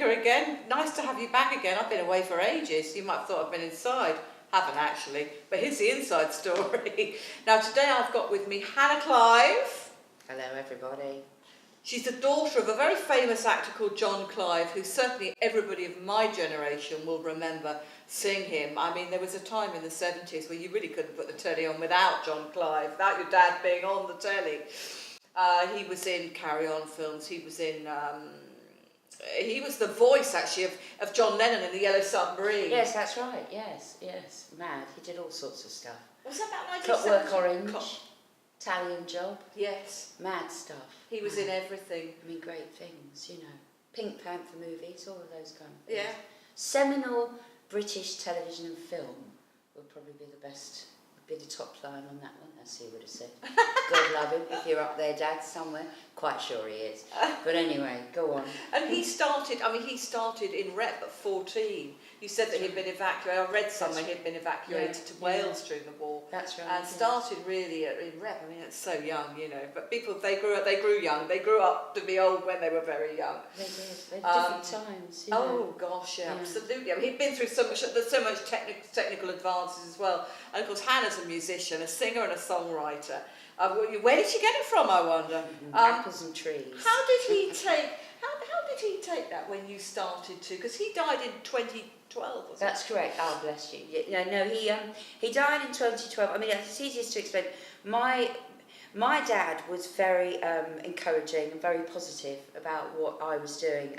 Monica again. Nice to have you back again. I've been away for ages. You might have thought I've been inside. Haven't actually, but here's the inside story. Now today I've got with me Hannah Clive. Hello everybody. She's the daughter of a very famous actor called John Clive, who certainly everybody of my generation will remember seeing him. I mean, there was a time in the 70s where you really couldn't put the telly on without John Clive, without your dad being on the telly. He was in Carry On films, he was the voice actually of John Lennon in The Yellow Submarine. Yes, that's right, yes. Mad, he did all sorts of stuff. Was that about 1970? Clockwork Orange, Italian Job. Yes. Mad stuff. He was in everything. I mean, great things, you know. Pink Panther movies, all of those kind of things. Yeah. Seminal British television and film would probably be the best, would be the top line on that one, as he would have said. God love him, if you're up there, Dad, somewhere. Quite sure he is. But anyway, go on. And he started in Rep at 14. You said that he'd been evacuated. I read somewhere he'd been evacuated to Wales during the war. That's right. And started really in Rep. I mean, it's so young, you know. But people, they grew young. They grew up to be old when they were very young. They did. They're different times. You know. Oh gosh, yeah, absolutely. I mean, he'd been through so much. There's so much technical advances as well. And of course, Hannah's a musician, a singer, and a songwriter. Where did she get it from, I wonder? Apples and trees. How did he take that when you started to? Because he died in 2012, wasn't That's correct. Oh, bless you. Yeah, no, he died in 2012. I mean, it's easiest to explain. My dad was very encouraging and very positive about what I was doing.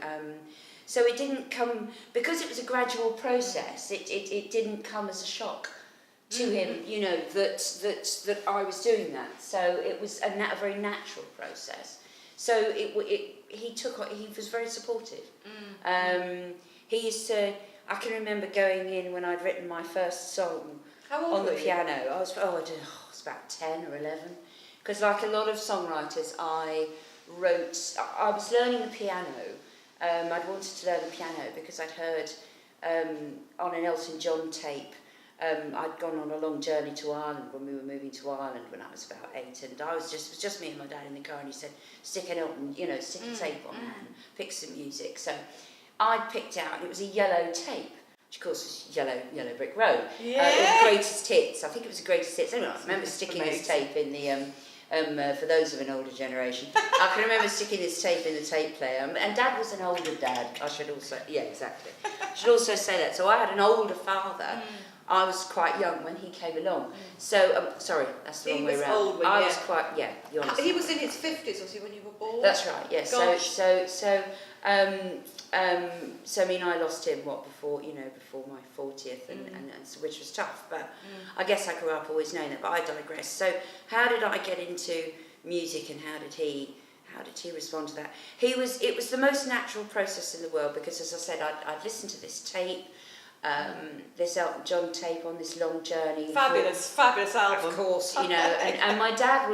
So it didn't come, because it was a gradual process, it didn't come as a shock to him, you know, that I was doing that. So it was a very natural process. So he was very supportive. He used to, I can remember going in when I'd written my first song on the piano. I was about 10 or 11. Because like a lot of songwriters, I was learning the piano. I'd wanted to learn the piano because I'd heard on an Elton John tape, I'd gone on a long journey to Ireland when we were moving to Ireland when I was about 8, and it was just me and my dad in the car, and he said, stick a tape on that and pick some music. So I'd picked out, and it was a yellow tape, which of course was Yellow Brick Road. It was Greatest Hits. I think it was Greatest Hits. Anyway, I remember sticking this tape in the for those of an older generation, I can remember sticking this tape in the tape player. And Dad was an older dad. I should also say that. So I had an older father. I was quite young when he came along. So, sorry, that's the wrong way around. Old when, I was quite, he was in his 50s, was he, when you were born? That's right, yes. Gosh. So I mean, I lost him, before my 40th, and so, which was tough, but I guess I grew up always knowing that, but I digress. So how did I get into music, and how did he respond to that? It was the most natural process in the world, because as I said, I'd listened to this tape, this Elton John tape on this long journey. Fabulous album. Of course, you know, and my dad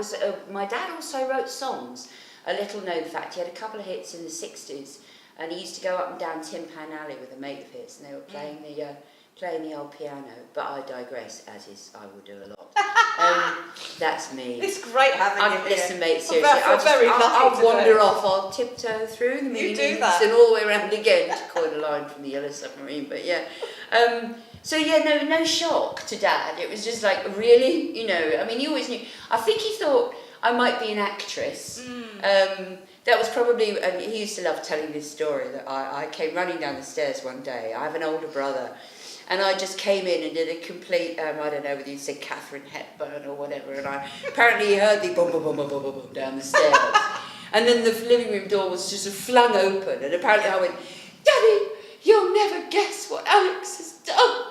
also wrote songs. A little known fact, he had a couple of hits in the 60s, and he used to go up and down Tin Pan Alley with a mate of his, and they were playing the old piano. But I digress, as is I will do a lot. That's me. It's great having you here. Listen, mate, seriously, I'll wander off. I'll tiptoe through the meanings and all the way around again, to coin a line from The Yellow Submarine. But yeah, no shock to Dad. It was just like, really, you know. I mean, he always knew. I think he thought I might be an actress. That was probably, and he used to love telling this story, that I came running down the stairs one day. I have an older brother, and I just came in and did a complete, I don't know whether you'd say Catherine Hepburn or whatever, and I apparently heard the boom, boom, boom, boom, boom, boom, boom down the stairs. And then the living room door was just flung open, and apparently I went, Daddy, you'll never guess what Alex has done.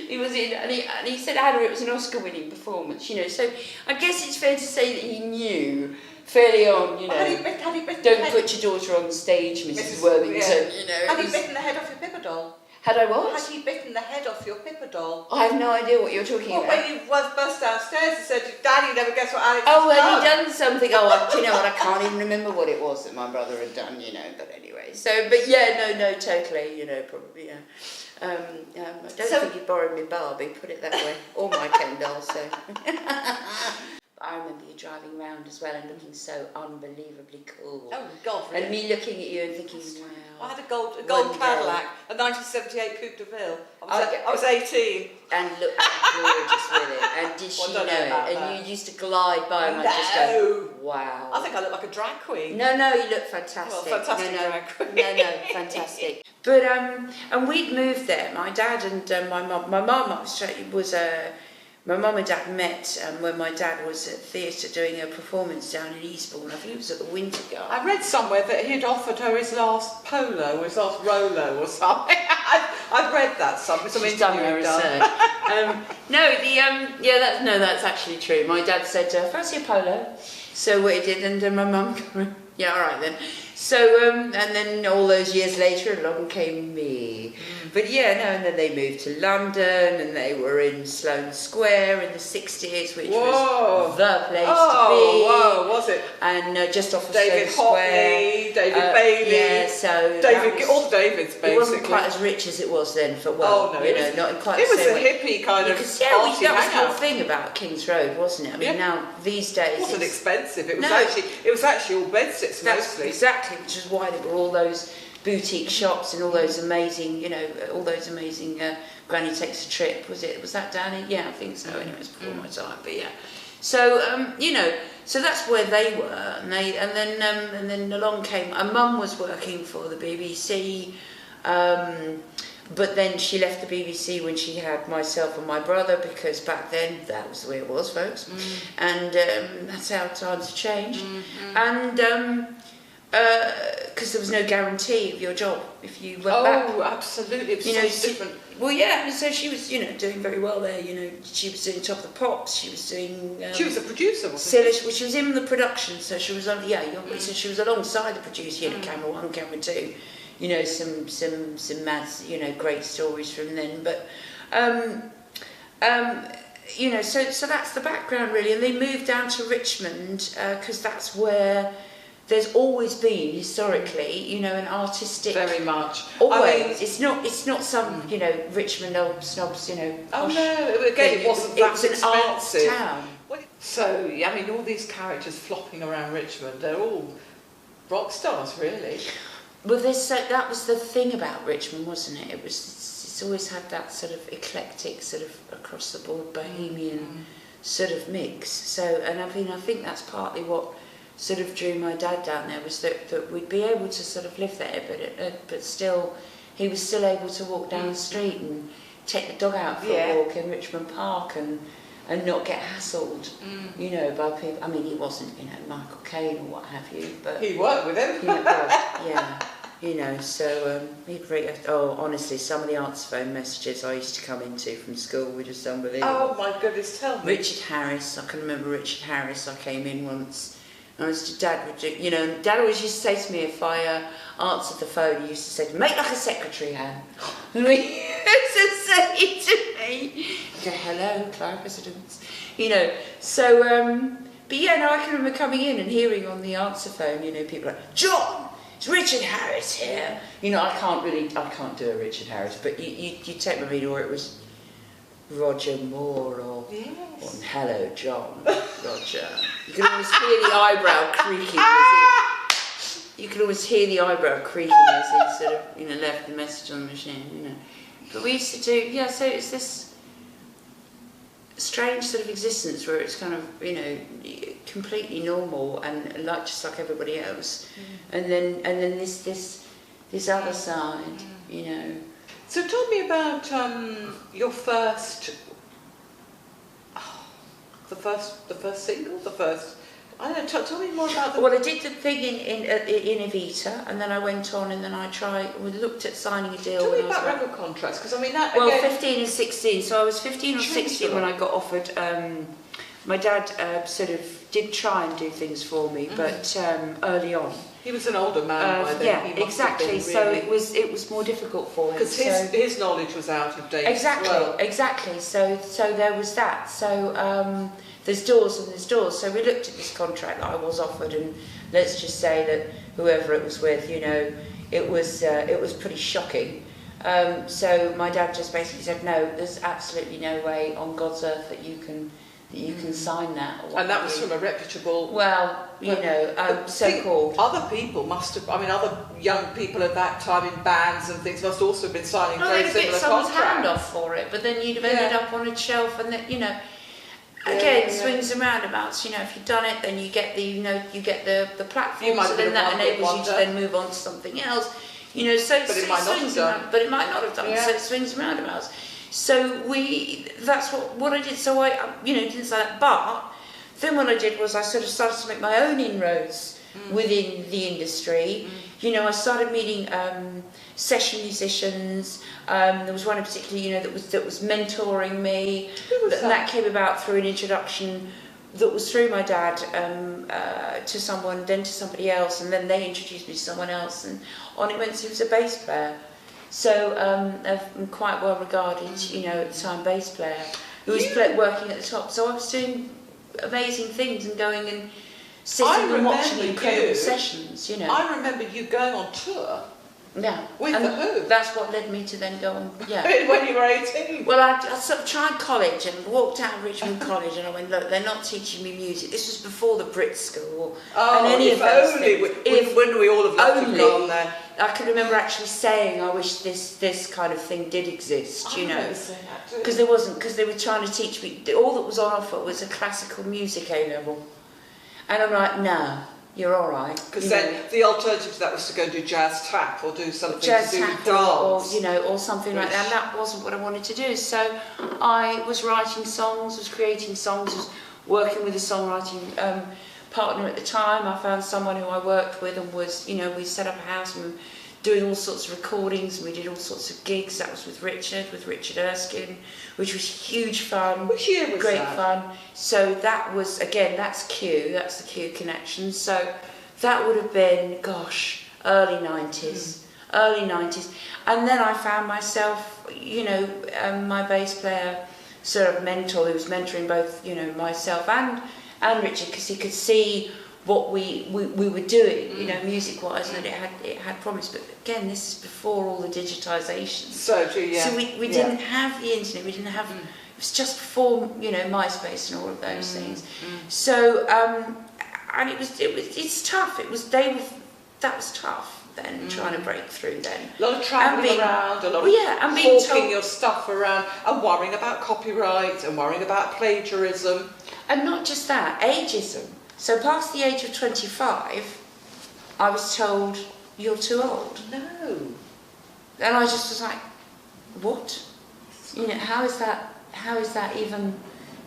He was in, and he said, Anna, it was an Oscar-winning performance, you know. So I guess it's fair to say that he knew fairly on, you know. Had he bitten don't put your daughter on stage, Mrs. Worthington, you know. Had he bitten the head off your Pippa doll? Had I what? Had he bitten the head off your Pippa doll? I have no idea what you're talking about. When you burst downstairs and said, Daddy, you never guess what Alex has done. Had he done something? Do you know what? I can't even remember what it was that my brother had done, you know. But anyway, no, totally, you know, probably, yeah. I don't think he borrowed me Barbie, put it that way, or my Ken doll, so. I remember you driving around as well and looking so unbelievably cool. Oh God, really? And me looking at you and thinking, wow. I had a gold Cadillac, a 1978 Coupe de Ville. I was 18. And looked gorgeous with it. And did she know it? And you used to glide by and I just go, wow. I think I look like a drag queen. No, you look fantastic. Well, fantastic drag queen. No, fantastic. But and we'd moved there. My dad and my mum. My mum was my mum and dad met when my dad was at theatre doing a performance down in Eastbourne. I think it was at the Winter Garden. I read somewhere that he'd offered her his last polo, or his last Rolo or something. I've read that somewhere. She's done her research. That's actually true. My dad said, fancy a polo. So what he did, and my mum, yeah, all right then. So, and then all those years later, along came me. But yeah, no, and then they moved to London, and they were in Sloane Square in the 60s, which was the place to be. Whoa, was it? And just off of David Sloane Square. David Bailey. Yeah, so all the Davids, basically. It wasn't quite as rich as it was then, not in quite it the was same a way. hippie kind of That was the whole thing about King's Road, wasn't it? I mean, now these days it wasn't expensive. It was actually all bedsits mostly. Exactly, which is why there were all those boutique shops and all those amazing, Granny Takes a Trip. Was that down in? Yeah, I think so. Anyway, it was before my time, but yeah. So so that's where they were, and then along came. My mum was working for the BBC. But then she left the BBC when she had myself and my brother, because back then that was the way it was, folks. And that's how times have changed. And because there was no guarantee of your job if you went back. Oh, absolutely. It was so different. Well, yeah. So she was, doing very well there. She was doing Top of the Pops. She was doing. She was a producer, wasn't she? Well, she was in the production, so she was on. So she was alongside the producer. Camera 1, Camera 2. Some mad, great stories from then. But, so that's the background really. And they moved down to Richmond because that's where there's always been historically, an artistic. Very much. Always. It's not some, Richmond old snobs, Oh no! Again, it wasn't that expensive. It was an arts town. So all these characters flopping around Richmond, they're all rock stars, really. Well, that was the thing about Richmond, wasn't it? It's always had that sort of eclectic, sort of across the board bohemian sort of mix. So, and I think that's partly what sort of drew my dad down there, was that we'd be able to sort of live there, but still, he was still able to walk down the street and take the dog out for a walk in Richmond Park and not get hassled, by people. I mean, he wasn't, Michael Caine or what have you, but he worked with him. So he'd bring. Oh, honestly, some of the answer phone messages I used to come into from school were just unbelievable. Oh my goodness, tell me. Richard Harris, I can remember Richard Harris. I came in once. Dad would do, Dad always used to say to me if I answered the phone, he used to say, "Make like a secretary, Anne." And he used to say to me, "Go, hello, Clive residence," So, but I can remember coming in and hearing on the answer phone, people like, "John, it's Richard Harris here." I can't do a Richard Harris, but you take my read, or it was Roger Moore or hello, John, Roger. You can always hear the eyebrow creaking. You can always hear the eyebrow creaking as he sort of, left the message on the machine. But we used to do, so it's this strange sort of existence where it's kind of, completely normal and just like everybody else. And then this other side, So tell me about your first, the first single, I don't know, tell me more about Well, I did the thing in Evita, and then I went on, and then we looked at signing a deal. Tell me about record contracts, because that. Well, 15 and 16. So I was 15 or 16 when I got offered. My dad sort of did try and do things for me, but early on. He was an older man by then. Yeah, exactly. So it was more difficult for him. Because his knowledge was out of date. Exactly, as well. Exactly. So there was that. So there's doors and there's doors. So we looked at this contract that I was offered, and let's just say that whoever it was with, it was pretty shocking. So my dad just basically said, no, there's absolutely no way on God's earth that you can that you can sign that. Or And that was from a reputable... Well, you know, so-called. Other people must have, I mean, other young people at that time in bands and things must also have been signing very they'd similar get someone's contracts. hand off for it, but then you'd have ended up on a shelf, and then, you know, Yeah, again, yeah. swings and roundabouts. You know, if you've done it, then you get the, you know, you get the platform, might so have then been that a one-hit enables you to wonder. then move on to something else. You know, so But it might not swings have and done. but it might not have done. Yeah. So it swings and roundabouts. So that's what I did. So I, you know, didn't say that, but then what I did was I sort of started to make my own inroads within the industry. You know, I started meeting session musicians. There was one in particular, you know, that was mentoring me. Who was That came about through an introduction that was through my dad to someone, then to somebody else, and then they introduced me to someone else, and on it went. He was a bass player, so I'm quite well regarded, you know, at the time, bass player who was working at the top. So I was doing amazing things and going and sitting and watching incredible sessions, you know. I remember you going on tour. Yeah. With and the Who? That's what led me to then go on, yeah. When you were 18. Well, I sort of tried college and walked out of Richmond College, and I went, look, they're not teaching me music. This was before the Brit School and any if of those only, things. when we all have loved to have only gone there. I can remember actually saying, I wish this kind of thing did exist, you know. Because there wasn't, because they were trying to teach me, all that was on offer was a classical music A-level. And I'm like, no, you're all right. Because then the alternative to that was to go and do jazz tap or do something jazz to do tap with dance. or, you know, or something like that. And that wasn't what I wanted to do. So I was writing songs, was creating songs, was working with a songwriting partner at the time. I found someone who I worked with, and was, you know, we set up a house and we were doing all sorts of recordings, and we did all sorts of gigs. That was with Richard Erskine, which was huge fun. Which year was Great that? fun. So that was, again, that's that's the Q connection. So that would have been, gosh, early 90s. Early 90s. And then I found myself, you know, my bass player sort of mentor, who was mentoring both, you know, myself and Richard, because he could see what we were doing, you know, music-wise, and that it had promise. But again, this is before all the digitisation. So true, yeah. So we didn't have the internet. We didn't have. It was just before, you know, MySpace and all of those things. So and it's tough. That was tough then, trying to break through then. A lot of travelling around, a lot of and being hawking told, your stuff around, and worrying about copyright, and worrying about plagiarism. and not just that, ageism. So past the age of 25, I was told, you're too old. No. And I just was like, what? You know, how is that even,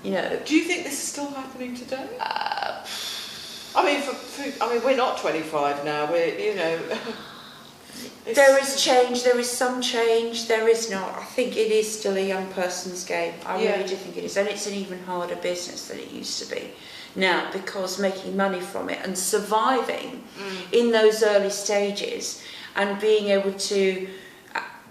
you know? Do you think this is still happening today? I mean, we're not 25 now. We're, you know. There is change. There is some change. There is not. I think it is still a young person's game. I really do think it is, and it's an even harder business than it used to be now, because making money from it and surviving in those early stages and being able to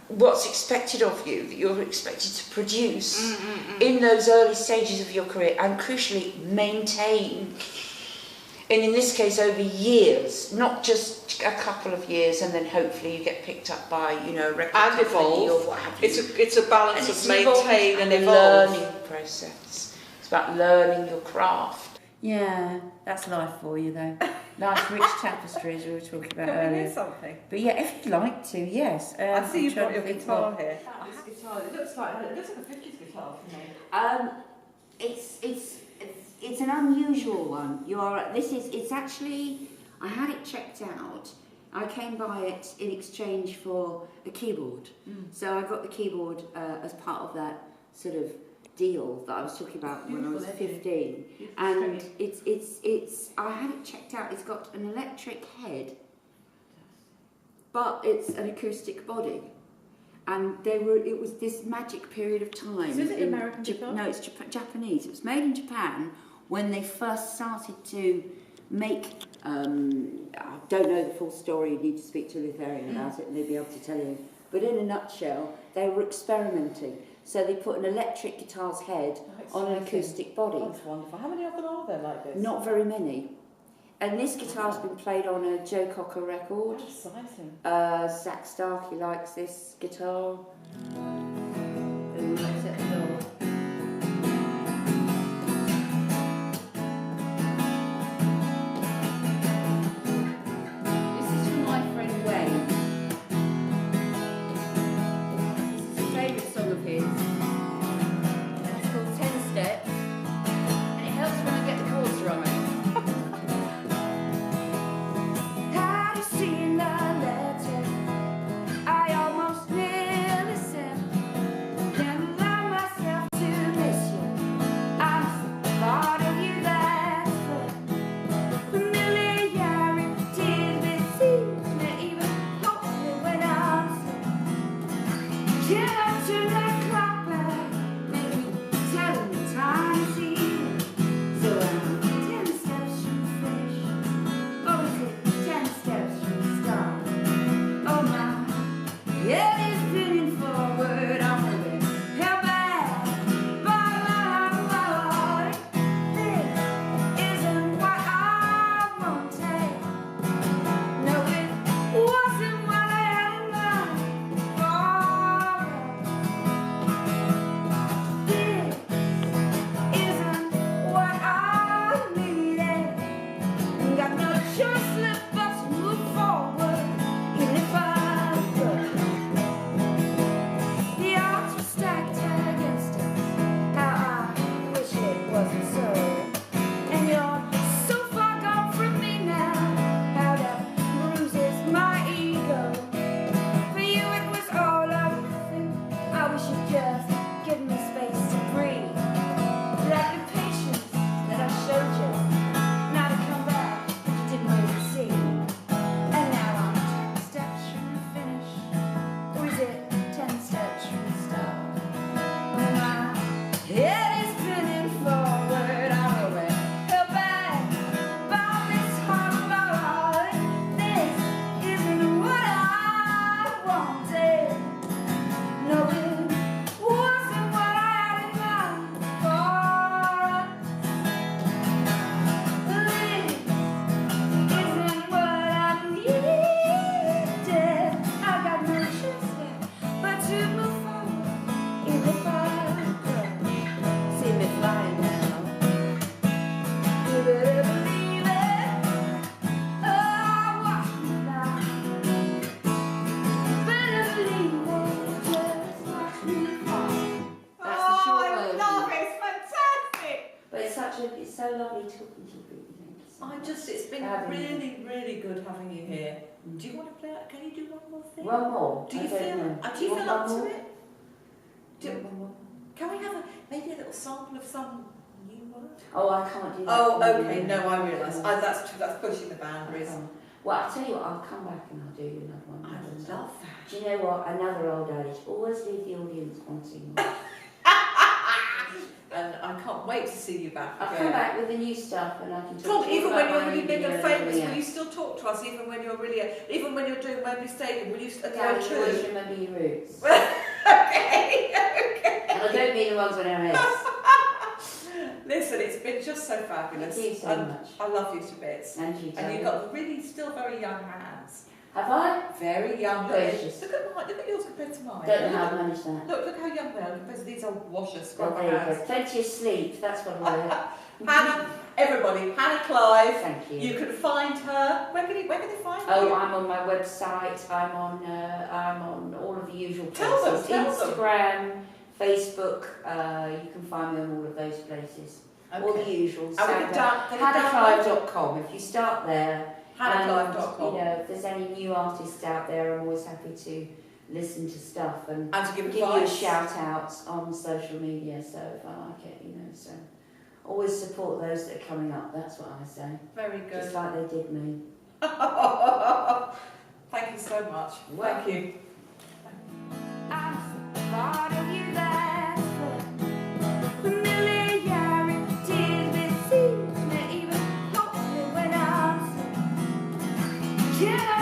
what's expected of you, that you're expected to produce in those early stages of your career, and crucially maintain, and in this case over years, not just a couple of years, and then hopefully you get picked up by, you know, a record and company evolve. or what have you. It's a balance And of maintain and a evolve. learning process. It's about learning your craft. Yeah, that's life for you though. Nice rich tapestry, as we were talking about earlier. Something. But yeah, if you'd like to, yes. I see I'm you've trying got your to think guitar what- here. This guitar, it looks like a 50s guitar for me. It's an unusual one. It's actually, I had it checked out. I came by it in exchange for a keyboard. So I got the keyboard as part of that sort of deal that I was talking about when I was 15. And it's I had it checked out. It's got an electric head, but it's an acoustic body. And it was this magic period of time. So is it an American guitar? No, it's Japanese. It was made in Japan when they first started to make, I don't know the full story, you need to speak to a Lutherian about it and they'd be able to tell you. But in a nutshell, they were experimenting. So they put an electric guitar's head on an acoustic body. That's wonderful. How many of them are there like this? Not very many. And this guitar's been played on a Joe Cocker record. That's exciting. Zach Starkey likes this guitar. It's been really, really good having you here. Do you want to play? Can you do one more thing? One more. Do you feel up to it? Can we have maybe a little sample of some new work? Oh, I can't do that. Oh, okay. No, I realise. That's pushing the boundaries. Well, I'll tell you what, I'll come back and I'll do you another one. I love that. Do you know what? Another old adage, always leave the audience wanting more. And I can't wait to see you back I'll again. come back with the new stuff and I can talk Tom, to you even about when you're my really new big and video famous, everything will you else. still talk to us? Even when you're doing Wembley Stadium, will you? Darren, you always remember your roots. Okay. And I don't mean the ones on our heads. Listen, it's been just so fabulous. Thank you so much. I love you to bits. And you too. And you've got really still very young hands. Have I? Very young. Precious. Look at mine. Look at yours compared to mine. Don't know how I've managed that. Look how young they are compared to these old washer Well, scrubber there you hands. go. Plenty of sleep, that's what I want. Hannah, everybody, Hannah Clive. Thank you. You can find her. Where can they find Oh, you? I'm on my website. I'm on all of the usual places. Tell them. Instagram, Facebook. You can find me on all of those places. All the usual. HannahClive.com. If you start there. HannahClive.com. You know, if there's any new artists out there, I'm always happy to listen to stuff and to give you a advice. shout out on social media. So if I like it, you know, so always support those that are coming up. That's what I say. Very good. Just like they did me. Thank you so much. Well, Thank you. I'm part of you that's familiarity deceives me, even hope me when I'm sick. Yeah.